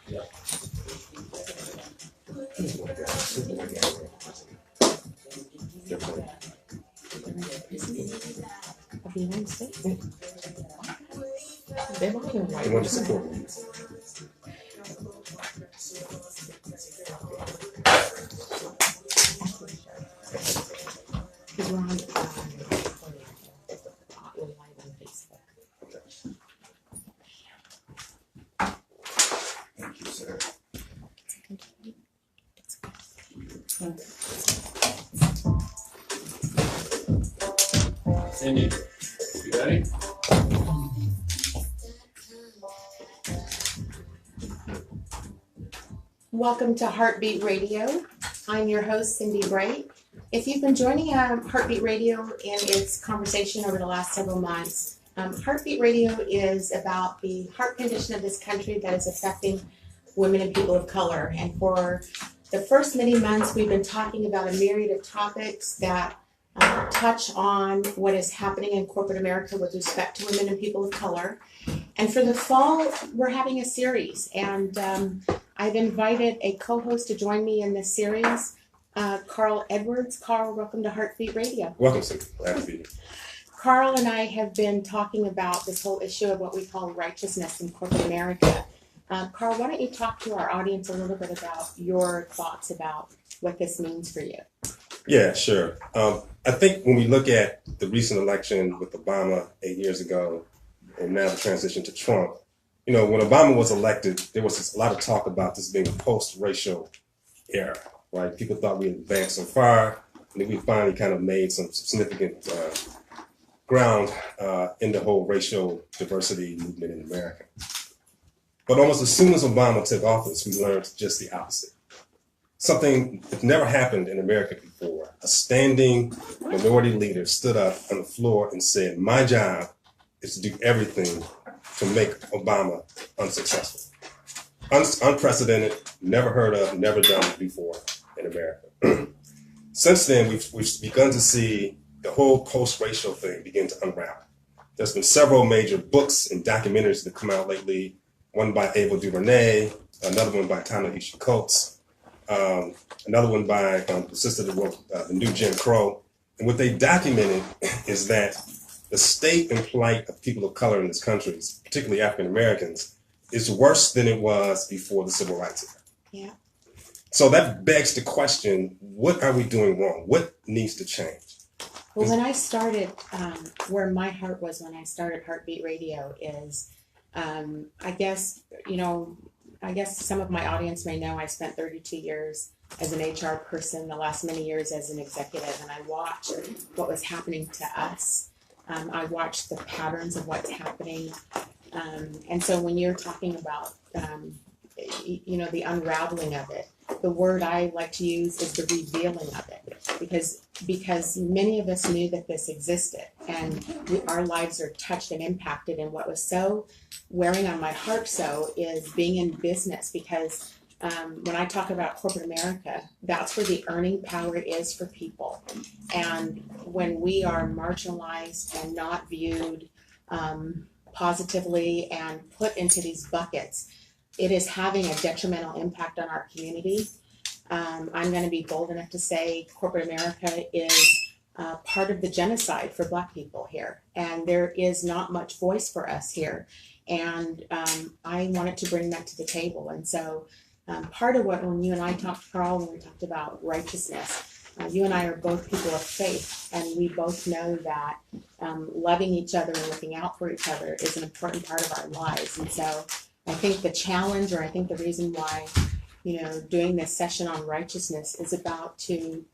Yeah. They want to support me. Because we're on Facebook. Thank you, sir. Cindy, you ready? Welcome to Heartbeat Radio. I'm your host, Cindi Bright. If you've been joining Heartbeat Radio and its conversation over the last several months, Heartbeat Radio is about the heart condition of this country that is affecting women and people of color. And for the first many months, we've been talking about a myriad of topics that touch on what is happening in corporate America with respect to women and people of color. And for the fall, we're having a series. And I've invited a co-host to join me in this series, Carl Edwards. Carl, welcome to Heartbeat Radio. Welcome, sir. Glad to be here. Carl and I have been talking about this whole issue of what we call righteousness in corporate America. Carl, why don't you talk to our audience a little bit about your thoughts about what this means for you? Yeah, sure. I think when we look at the recent election with Obama 8 years ago and now the transition to Trump, you know, when Obama was elected, there was a lot of talk about this being a post-racial era, right? People thought we had advanced so far, and then we finally kind of made some significant ground in the whole racial diversity movement in America. But almost as soon as Obama took office, we learned just the opposite. Something that never happened in America before. A standing minority leader stood up on the floor and said, my job is to do everything to make Obama unsuccessful. Unprecedented, never heard of, never done before in America. Since then, we've begun to see the whole post-racial thing begin to unravel. There's been several major books and documentaries that come out lately, one by Ava DuVernay, another one by Ta-Nehisi Coates, another one by the sister that wrote The New Jim Crow. And what they documented is that the state and plight of people of color in this country, particularly African Americans, is worse than it was before the Civil Rights era. Yeah. So that begs the question, what are we doing wrong? What needs to change? Well, when I started, where my heart was when I started Heartbeat Radio is, I guess some of my audience may know I spent 32 years as an HR person, the last many years as an executive, and I watched what was happening to us. I watched the patterns of what's happening. And so when you're talking about, the unraveling of it, the word I like to use is the revealing of it, because many of us knew that this existed, and our lives are touched and impacted. And what was so wearing on my heart is being in business, because when I talk about corporate America, that's where the earning power is for people. And when we are marginalized and not viewed positively and put into these buckets, it is having a detrimental impact on our community. I'm going to be bold enough to say corporate America is part of the genocide for Black people here. And there is not much voice for us here. And I wanted to bring that to the table. And so part of what, when you and I talked, Carl, when we talked about righteousness, you and I are both people of faith, and we both know that loving each other and looking out for each other is an important part of our lives. And so I think the challenge, or I think the reason why, doing this session on righteousness is about to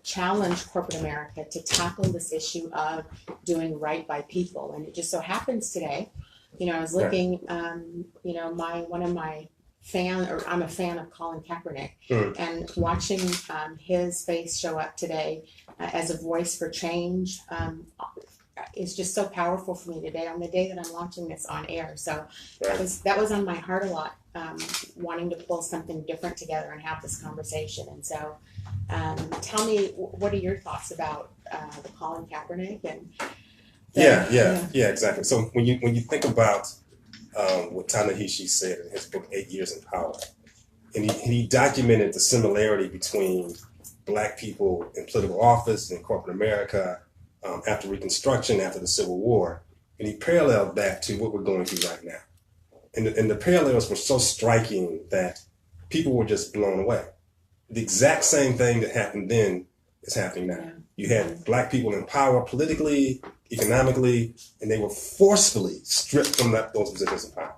challenge corporate America to tackle this issue of doing right by people. And it just so happens today, I was looking, I'm a fan of Colin Kaepernick, and watching his face show up today as a voice for change is just so powerful for me today, on the day that I'm launching this on air. So that was on my heart a lot, wanting to pull something different together and have this conversation. And so tell me, what are your thoughts about the Colin Kaepernick? And Yeah, exactly. So when you think about what Ta-Nehisi said in his book, 8 Years in Power. And he documented the similarity between Black people in political office in corporate America after Reconstruction, after the Civil War. And he paralleled that to what we're going through right now. And the parallels were so striking that people were just blown away. The exact same thing that happened then is happening now. Yeah. You had Black people in power politically, economically, and they were forcefully stripped from those positions of power.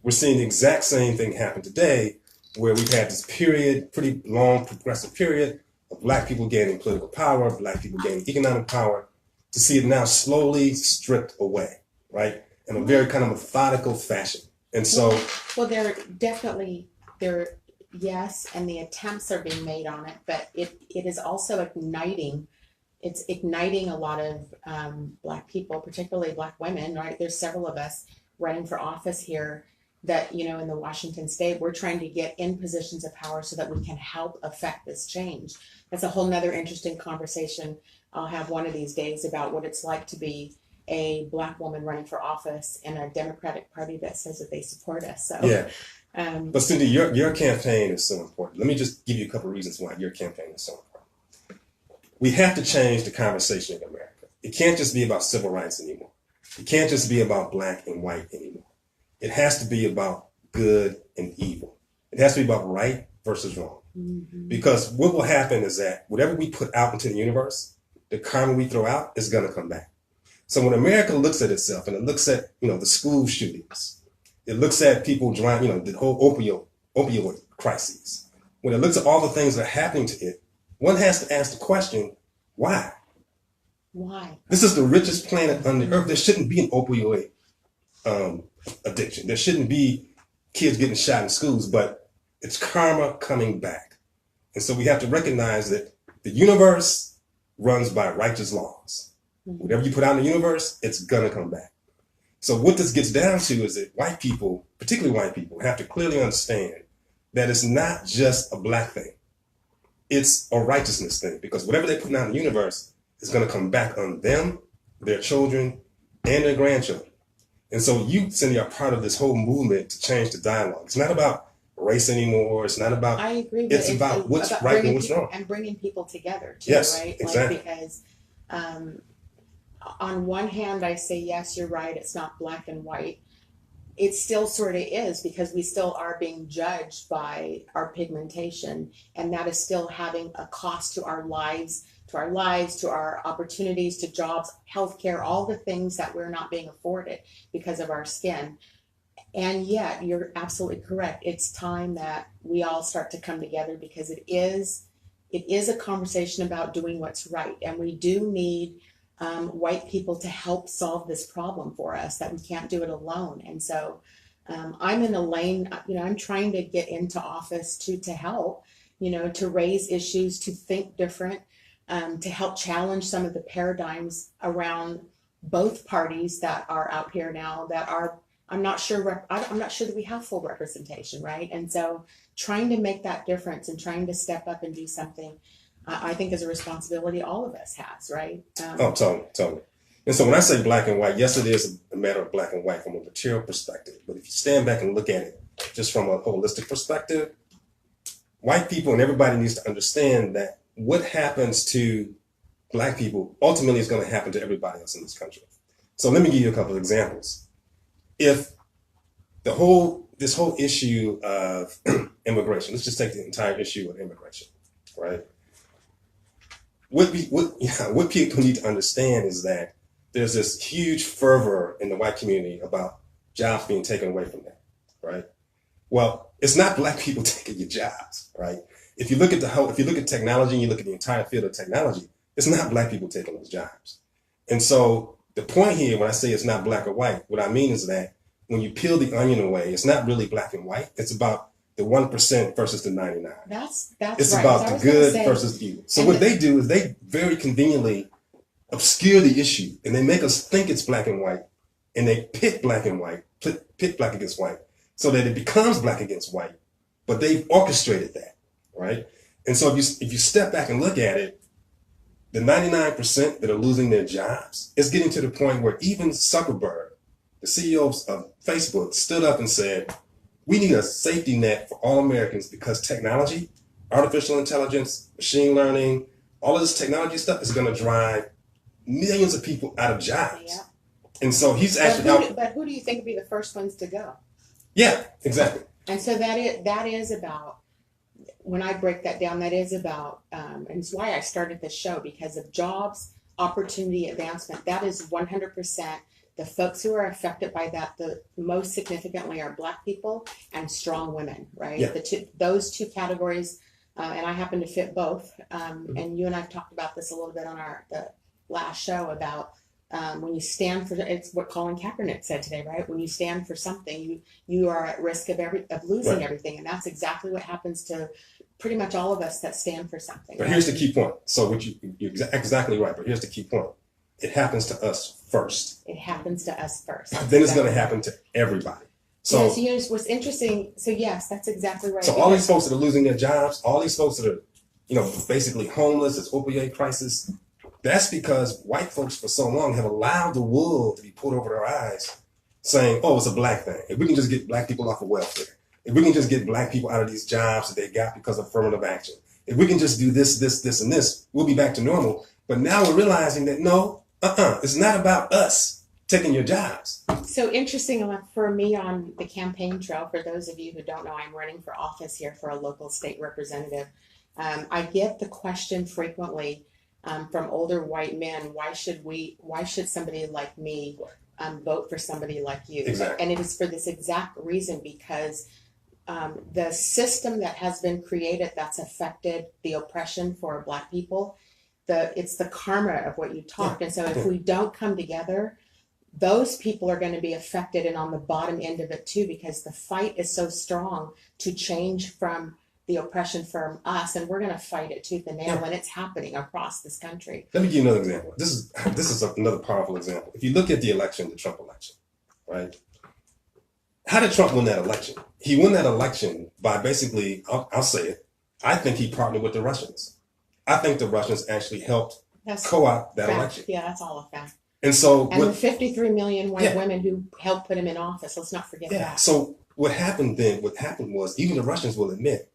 We're seeing the exact same thing happen today, where we've had this period, pretty long progressive period of Black people gaining political power, Black people gaining economic power, to see it now slowly stripped away, right? In a very kind of methodical fashion. And so, well, yes, and the attempts are being made on it, but it is also igniting. It's igniting a lot of Black people, particularly Black women, right? There's several of us running for office here that, in the Washington state, we're trying to get in positions of power so that we can help affect this change. That's a whole nother interesting conversation I'll have one of these days about what it's like to be a Black woman running for office in a Democratic Party that says that they support us. So yeah. But Cindi, your campaign is so important. Let me just give you a couple of reasons why your campaign is so important. We have to change the conversation in America. It can't just be about civil rights anymore. It can't just be about Black and white anymore. It has to be about good and evil. It has to be about right versus wrong. Mm-hmm. Because what will happen is that whatever we put out into the universe, the karma we throw out is going to come back. So when America looks at itself and it looks at, the school shootings, it looks at people driving, the whole opioid crises. When it looks at all the things that are happening to it, one has to ask the question, why? Why? This is the richest planet on the earth. There shouldn't be an opioid addiction. There shouldn't be kids getting shot in schools, but it's karma coming back. And so we have to recognize that the universe runs by righteous laws. Whatever you put out in the universe, it's gonna come back. So what this gets down to is that white people, particularly white people, have to clearly understand that it's not just a Black thing. It's a righteousness thing, because whatever they put out in the universe is gonna come back on them, their children, and their grandchildren. And so you, Cindi, are part of this whole movement to change the dialogue. It's not about race anymore. It's not about, I agree. It's about what's right and what's wrong. And bringing people together too, yes, right? Exactly. Because on one hand, I say, yes, you're right. It's not black and white. It still sort of is, because we still are being judged by our pigmentation, and that is still having a cost to our lives, to our opportunities, to jobs, healthcare, all the things that we're not being afforded because of our skin. And yet, you're absolutely correct. It's time that we all start to come together, because it is a conversation about doing what's right, and we do need white people to help solve this problem for us, that we can't do it alone. And so I'm in a lane, I'm trying to get into office to help, to raise issues, to think different, to help challenge some of the paradigms around both parties that are out here now that are, I'm not sure that we have full representation, right? And so trying to make that difference and trying to step up and do something, I think is a responsibility all of us has, right? Totally. And so when I say black and white, yes, it is a matter of black and white from a material perspective. But if you stand back and look at it just from a holistic perspective, white people and everybody needs to understand that what happens to black people ultimately is going to happen to everybody else in this country. So let me give you a couple of examples. If this whole issue of immigration, let's just take the entire issue of immigration, right? What people need to understand is that there's this huge fervor in the white community about jobs being taken away from them, right? Well, it's not black people taking your jobs, right? If you look at technology and you look at the entire field of technology, it's not black people taking those jobs. And so the point here, when I say it's not black or white, what I mean is that when you peel the onion away, it's not really black and white. It's about the 1% versus the 99. That's it's right. about the good versus the evil. So what they do is they very conveniently obscure the issue, and they make us think it's black and white, and they pit black and white, pit black against white, so that it becomes black against white. But they've orchestrated that, right? And so if you step back and look at it, the 99% that are losing their jobs is getting to the point where even Zuckerberg, the CEO of Facebook, stood up and said, we need a safety net for all Americans because technology, artificial intelligence, machine learning, all of this technology stuff is going to drive millions of people out of jobs. Yeah. And so he's actually but who do you think would be the first ones to go? Yeah, exactly. And so that is about, when I break that down, that is about, and it's why I started this show, because of jobs, opportunity, advancement. That is 100%. The folks who are affected by that, the most significantly, are Black people and strong women, right? Yeah. Those two categories, and I happen to fit both. And you and I've talked about this a little bit on the last show about when you stand for, it's what Colin Kaepernick said today, right? When you stand for something, you are at risk of losing everything, and that's exactly what happens to pretty much all of us that stand for something. But here's the key point. So you're exactly right. But here's the key point. It happens to us first. It happens to us first. Then it's going to happen to everybody. So yes, what's interesting. So yes, that's exactly right. So all these folks that are losing their jobs, all these folks that are, basically homeless, this opioid crisis, that's because white folks for so long have allowed the wool to be pulled over their eyes, saying, "Oh, it's a Black thing. If we can just get Black people off of welfare, if we can just get Black people out of these jobs that they got because of affirmative action, if we can just do this, this, this, and this, we'll be back to normal." But now we're realizing that no, it's not about us taking your jobs. So interesting enough for me on the campaign trail, for those of you who don't know, I'm running for office here for a local state representative. I get the question frequently from older white men, why should somebody like me vote for somebody like you? Exactly. And it is for this exact reason, because the system that has been created that's affected the oppression for Black people, it's the karma of what you talked. And so if we don't come together, those people are going to be affected and on the bottom end of it too, because the fight is so strong to change from the oppression from us, and we're going to fight it tooth and nail, and it's happening across this country. Let me give you another example. This is another powerful example. If you look at the Trump election, right? How did Trump win that election? He won that election by basically, I'll say it, I think he partnered with the Russians. I think the Russians actually helped co-opt that election. Yeah, that's all a fact. And so, the 53 million white women who helped put him in office, let's not forget that. So what happened was, even the Russians will admit,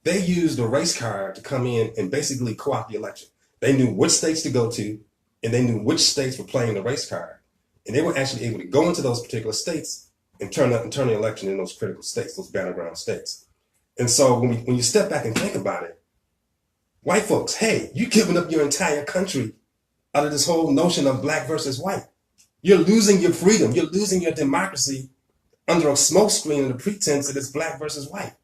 they used a race card to come in and basically co-opt the election. They knew which states to go to, and they knew which states were playing the race card. And they were actually able to go into those particular states and turn the election in those critical states, those battleground states. And so when you step back and think about it, white folks, hey, you're giving up your entire country out of this whole notion of Black versus white. You're losing your freedom. You're losing your democracy under a smokescreen and the pretense that it's Black versus white.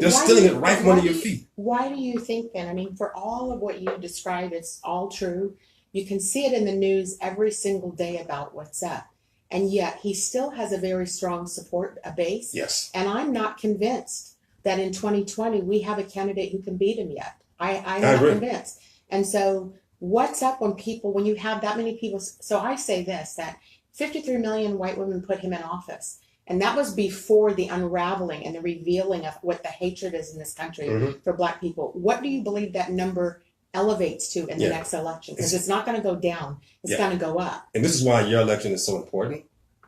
They're stealing it right from under your feet. Why do you think then? I mean, for all of what you describe, it's all true. You can see it in the news every single day about what's up. And yet he still has a very strong support base. Yes. And I'm not convinced that in 2020 we have a candidate who can beat him yet. I'm not convinced. And so what's up when you have that many people? So I say this, that 53 million white women put him in office. And that was before the unraveling and the revealing of what the hatred is in this country for Black people. What do you believe that number elevates to in the next election? Because it's not going to go down. It's going to go up. And this is why your election is so important.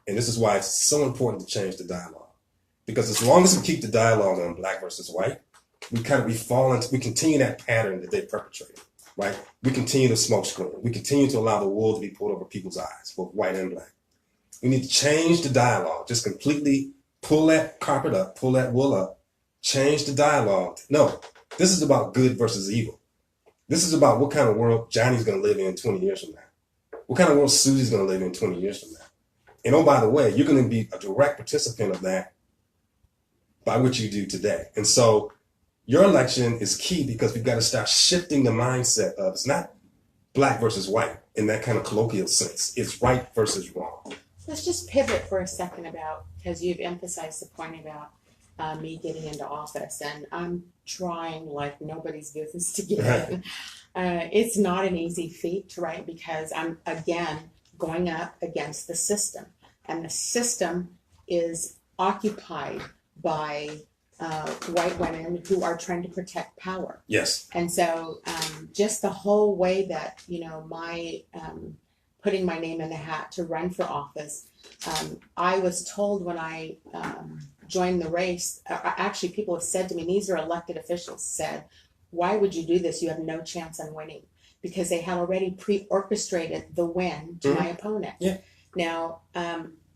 And this is why it's so important to change the dialogue. Because as long as we keep the dialogue on Black versus white, we continue that pattern that they perpetrated, right? We continue to smoke screen. We continue to allow the wool to be pulled over people's eyes, both white and Black. We need to change the dialogue. Just completely pull that carpet up, pull that wool up, change the dialogue. No, this is about good versus evil. This is about what kind of world Johnny's going to live in 20 years from now. What kind of world Susie's going to live in 20 years from now. And oh, by the way, you're going to be a direct participant of that by what you do today. And so your election is key because we've got to start shifting the mindset of it's not Black versus white in that kind of colloquial sense. It's right versus wrong. Let's just pivot for a second because you've emphasized the point about me getting into office, and I'm trying like nobody's business to get in. It's not an easy feat, right? Because I'm, again, going up against the system, and the system is occupied by white women who are trying to protect power. Yes. And so just the whole way that, my putting my name in the hat to run for office. I was told when I joined the race, actually people have said to me, these are elected officials, said, why would you do this? You have no chance on winning, because they had already pre-orchestrated the win to my opponent. Yeah. Now,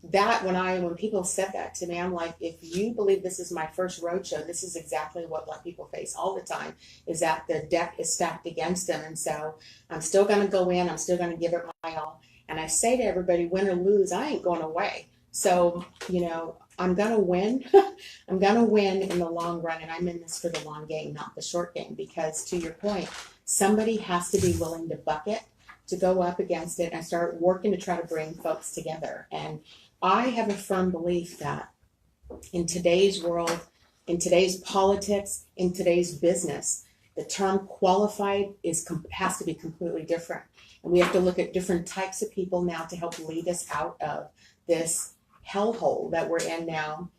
when people said that to me, I'm like, if you believe this is my first roadshow, this is exactly what Black people face all the time, is that the deck is stacked against them. And so I'm still going to go in, I'm still going to give it my all. And I say to everybody, win or lose, I ain't going away. So, I'm going to win. I'm going to win in the long run. And I'm in this for the long game, not the short game, because to your point, somebody has to be willing to bucket, to go up against it and start working to try to bring folks together. And I have a firm belief that in today's world, in today's politics, in today's business, the term qualified has to be completely different. And we have to look at different types of people now to help lead us out of this hellhole that we're in now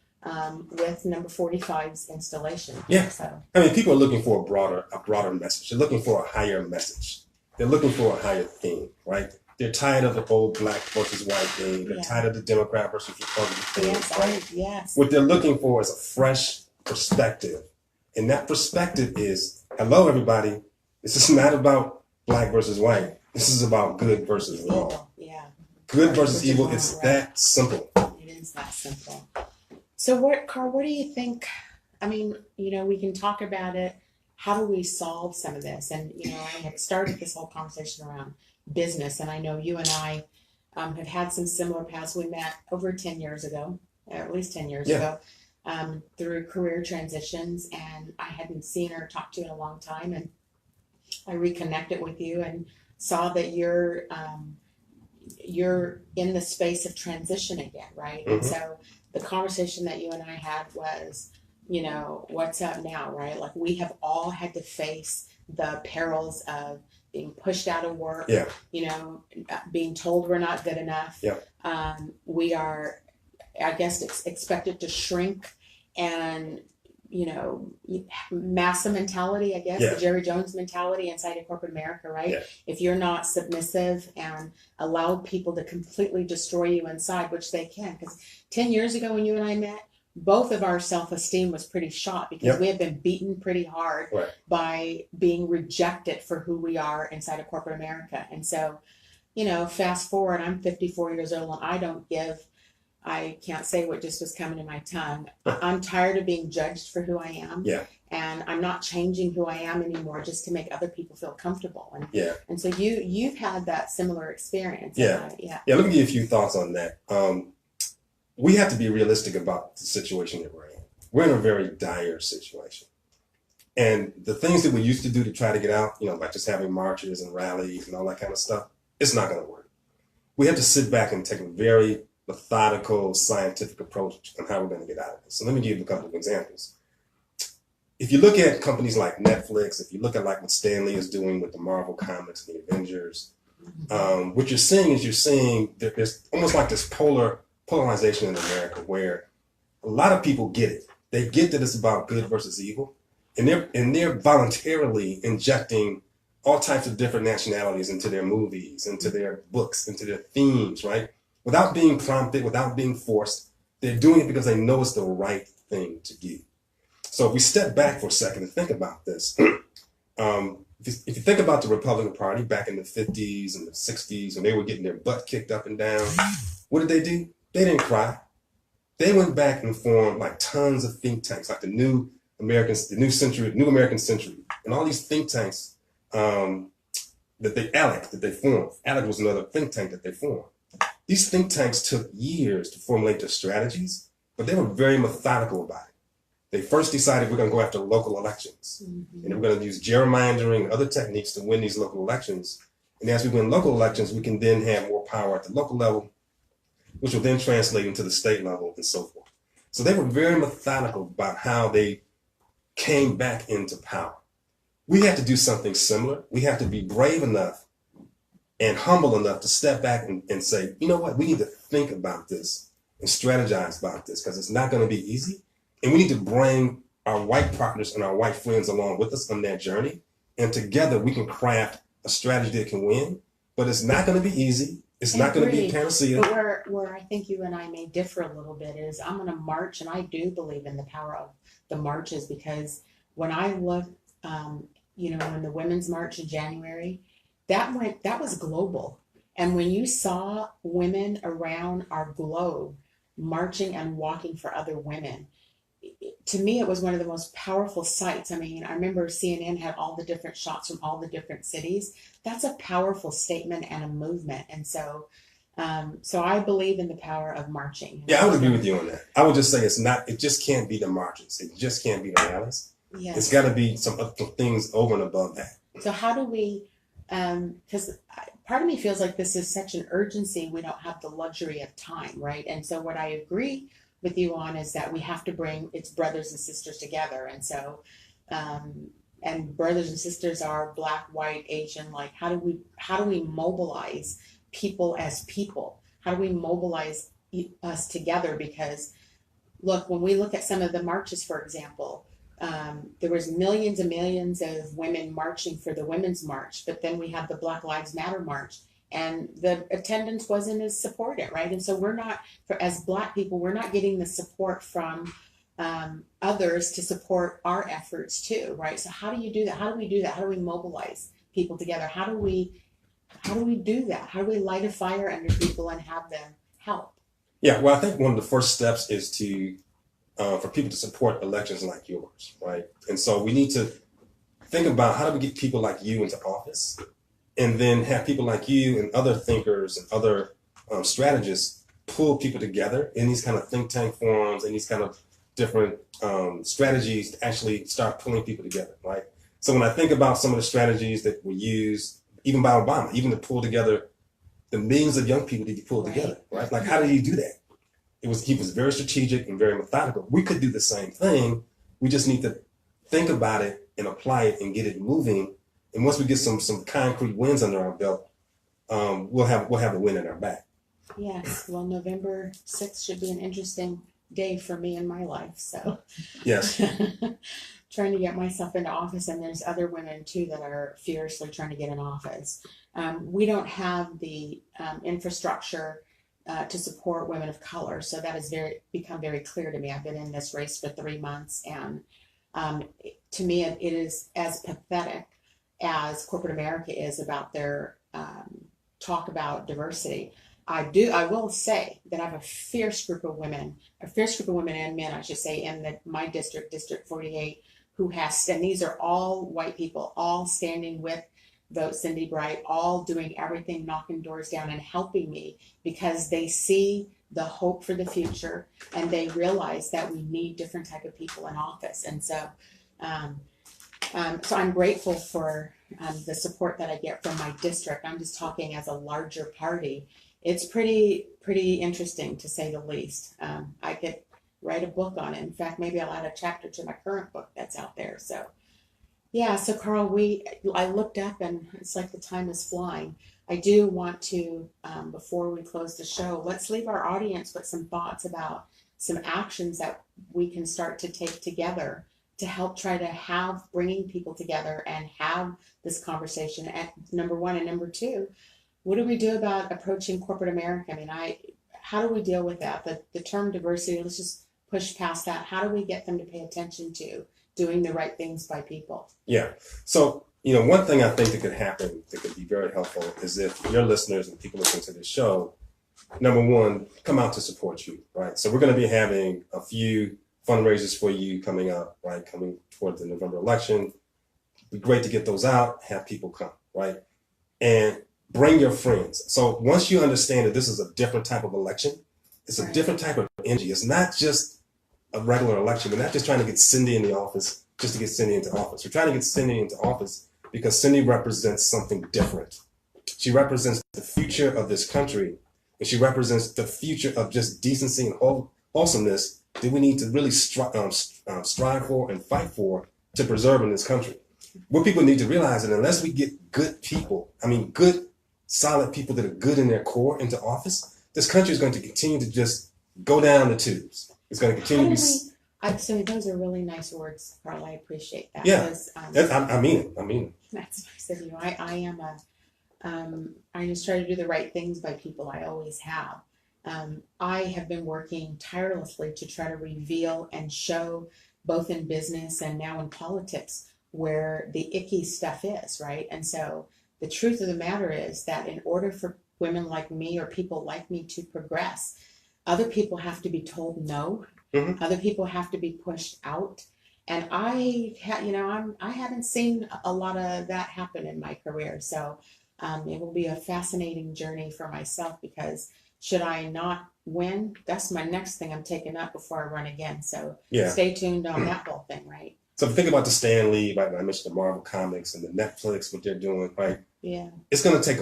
with number 45's installation. Yeah. So, I mean, people are looking for a broader message. They're looking for a higher message. They're looking for a higher theme, right? They're tired of the old black versus white thing. They're tired of the Democrat versus Republican thing. yes, right? yes. What they're looking for is a fresh perspective. And that perspective is, hello, everybody. This is not about black versus white. This is about good versus wrong. Evil. Yeah. Good versus evil. wrong, It's right. that simple. It is that simple. So, Carl, what do you think? I mean, we can talk about it. How do we solve some of this? And, I had started this whole conversation around business, and I know you and I have had some similar paths. We met over 10 years ago, at least 10 years ago, through career transitions, and I hadn't seen or talked to you in a long time, and I reconnected with you and saw that you're in the space of transition again, right? Mm-hmm. And so the conversation that you and I had was, what's up now, right? Like, we have all had to face the perils of being pushed out of work, being told we're not good enough. Yeah. We are, I guess, expected to shrink and, massa mentality, I guess, the Jerry Jones mentality inside of corporate America, right? Yeah. If you're not submissive and allow people to completely destroy you inside, which they can, because 10 years ago when you and I met, both of our self-esteem was pretty shot because we had been beaten pretty hard by being rejected for who we are inside of corporate America. And so, fast forward, I'm 54 years old and I can't say what just was coming to my tongue. I'm tired of being judged for who I am. Yeah. And I'm not changing who I am anymore just to make other people feel comfortable. And so you've had that similar experience. Yeah. Let me give you a few thoughts on that. We have to be realistic about the situation that we're in. We're in a very dire situation. And the things that we used to do to try to get out, like just having marches and rallies and all that kind of stuff, it's not going to work. We have to sit back and take a very methodical, scientific approach on how we're going to get out of this. So let me give you a couple of examples. If you look at companies like Netflix, if you look at like what Stan Lee is doing with the Marvel comics and the Avengers, what you're seeing that there's almost like this polarization in America where a lot of people get it. They get that it's about good versus evil, and they're voluntarily injecting all types of different nationalities into their movies, into their books, into their themes, right? Without being prompted, without being forced. They're doing it because they know it's the right thing to do. So if we step back for a second and think about this, if you think about the Republican Party back in the 50s and the 60s when they were getting their butt kicked up and down, what did they do? They didn't cry. They went back and formed like tons of think tanks, like the New American Century, and all these think tanks that they formed. ALEC was another think tank that they formed. These think tanks took years to formulate their strategies, but they were very methodical about it. They first decided we're going to go after local elections, and we're going to use gerrymandering and other techniques to win these local elections. And as we win local elections, we can then have more power at the local level, which will then translate into the state level and so forth. So they were very methodical about how they came back into power. We have to do something similar. We have to be brave enough and humble enough to step back and say, you know what, we need to think about this and strategize about this because it's not going to be easy. And we need to bring our white partners and our white friends along with us on that journey. And together we can craft a strategy that can win, but it's not going to be easy. It's I not going to be agree. panacea. But where I think you and I may differ a little bit is I'm going to march, and I do believe in the power of the marches, because when I look, when the Women's March in January, that was global. And when you saw women around our globe marching and walking for other women, to me, it was one of the most powerful sights. I mean, I remember CNN had all the different shots from all the different cities. That's a powerful statement and a movement. And so I believe in the power of marching. Yeah, I would agree with you on that. I would just say it just can't be the marches. It just can't be the rallies. Yes. It's got to be some other things over and above that. So how do we, because part of me feels like this is such an urgency, we don't have the luxury of time, right? And so what I agree with you on is that we have to bring its brothers and sisters together. And so, and brothers and sisters are Black, white, Asian. Like, how do we mobilize people as people? How do we mobilize us together? Because look, when we look at some of the marches, for example, there was millions and millions of women marching for the Women's March, but then we have the Black Lives Matter March, and the attendance wasn't as supported, right? And so we're not, as Black people, we're not getting the support from others to support our efforts too, right? So how do you do that? How do we do that? How do we mobilize people together? How do we do that? How do we light a fire under people and have them help? Yeah, well, I think one of the first steps is to for people to support elections like yours, right? And so we need to think about how do we get people like you into office, and then have people like you and other thinkers and other strategists pull people together in these kind of think tank forums and these kind of different strategies to actually start pulling people together, right? So when I think about some of the strategies that were used, even by Obama, even to pull together the millions of young people that he pulled together, right? Like, how did he do that? He was very strategic and very methodical. We could do the same thing. We just need to think about it and apply it and get it moving. And once we get some concrete wins under our belt, we'll have a win in our back. Yes. Well, November 6th should be an interesting day for me in my life. So yes, trying to get myself into office, and there's other women too that are fiercely trying to get in office. We don't have the infrastructure to support women of color, so that has become very clear to me. I've been in this race for 3 months, and to me, it is as pathetic as corporate America is about their talk about diversity. I will say that I have a fierce group of women and men, I should say, in my district, District 48, and these are all white people, all standing with Vote Cindi Bright, all doing everything, knocking doors down and helping me, because they see the hope for the future and they realize that we need different type of people in office. And so, so I'm grateful for the support that I get from my district. I'm just talking as a larger party. It's pretty interesting, to say the least. I could write a book on it. In fact, maybe I'll add a chapter to my current book that's out there. So yeah, so Carl, I looked up and it's like the time is flying. I do want to, before we close the show, let's leave our audience with some thoughts about some actions that we can start to take together to help try to have bringing people together and have this conversation at number one. And number two, what do we do about approaching corporate America? I mean, how do we deal with that? The term diversity, let's just push past that. How do we get them to pay attention to doing the right things by people? Yeah. So, one thing I think that could happen that could be very helpful is if your listeners and people listening to this show, number one, come out to support you, right? So we're going to be having a few fundraisers for you coming up, right? Coming towards the November election. It'd be great to get those out, have people come, right? And bring your friends. So once you understand that this is a different type of election, it's a different type of energy. It's not just a regular election. We're not just trying to get Cindi in the office just to get Cindi into office. We're trying to get Cindi into office because Cindi represents something different. She represents the future of this country, and she represents the future of just decency and wholesomeness that we need to really strive for and fight for to preserve in this country. What people need to realize is unless we get good people, good, solid people that are good in their core into office, this country is going to continue to just go down the tubes. It's going to continue to be... So those are really nice words, Carl. I appreciate that. Yeah, because, I mean it. That's nice of you. I am I just try to do the right things by people. I always have. I have been working tirelessly to try to reveal and show, both in business and now in politics, where the icky stuff is, right? And so the truth of the matter is that in order for women like me or people like me to progress, other people have to be told no. Mhm. Other people have to be pushed out. And I haven't seen a lot of that happen in my career. So it will be a fascinating journey for myself, because should I not win, that's my next thing I'm taking up before I run again. So Yeah. stay tuned on that whole thing, right? So think about the Stan Lee, right? I mentioned the Marvel Comics and the Netflix, what they're doing, right? Yeah. It's going to take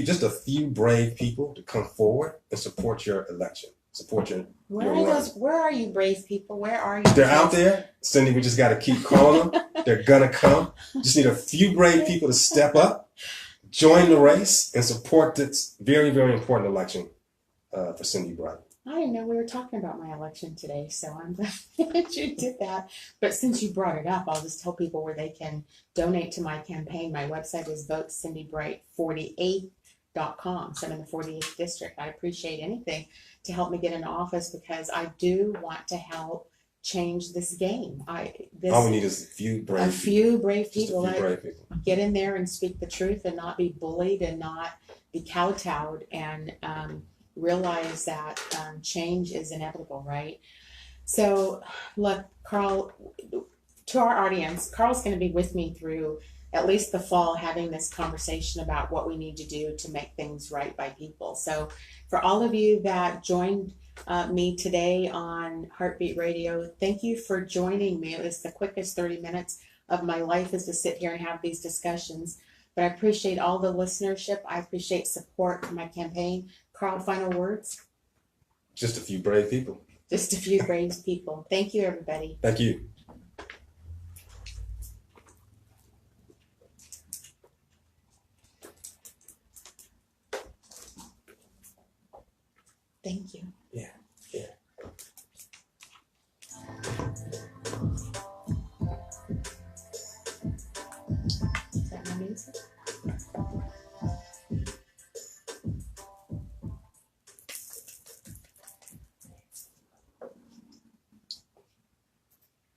just a few brave people to come forward and support your election, support your Where your are run. those? Where are you, brave people? Where are you? They're out there, Cindy. We just got to keep calling them. They're gonna come. Just need a few brave people to step up, join the race, and support this very, very important election for Cindi Bright. I didn't know we were talking about my election today, so I'm glad that you did that. But since you brought it up, I'll just tell people where they can donate to my campaign. My website is votecindybright48.com. So I'm in the 48th district. I appreciate anything to help me get into office, because I do want to help change this game. All we need is a few brave a few brave Just people a few that brave people. get in there and speak the truth and not be bullied and not be kowtowed, and realize that change is inevitable, right? So, look, Carl, to our audience, Carl's going to be with me through at least the fall, having this conversation about what we need to do to make things right by people. So, for all of you that joined me today on Heartbeat Radio, thank you for joining me. It was the quickest 30 minutes of my life, is to sit here and have these discussions. But I appreciate all the listenership. I appreciate support for my campaign. Carl, final words? Just a few brave people. Just a few brave people. Thank you, everybody. Thank you. Thank you. Yeah. Yeah. Is that my music?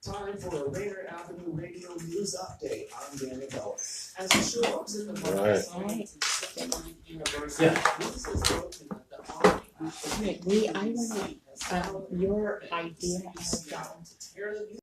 Time for a Rayner Avenue Radio News Update. I'm Danny Bell. As the show looks in the Right. Science and Technology University, Yeah. this is looking at the Army. I want your idea of To tear the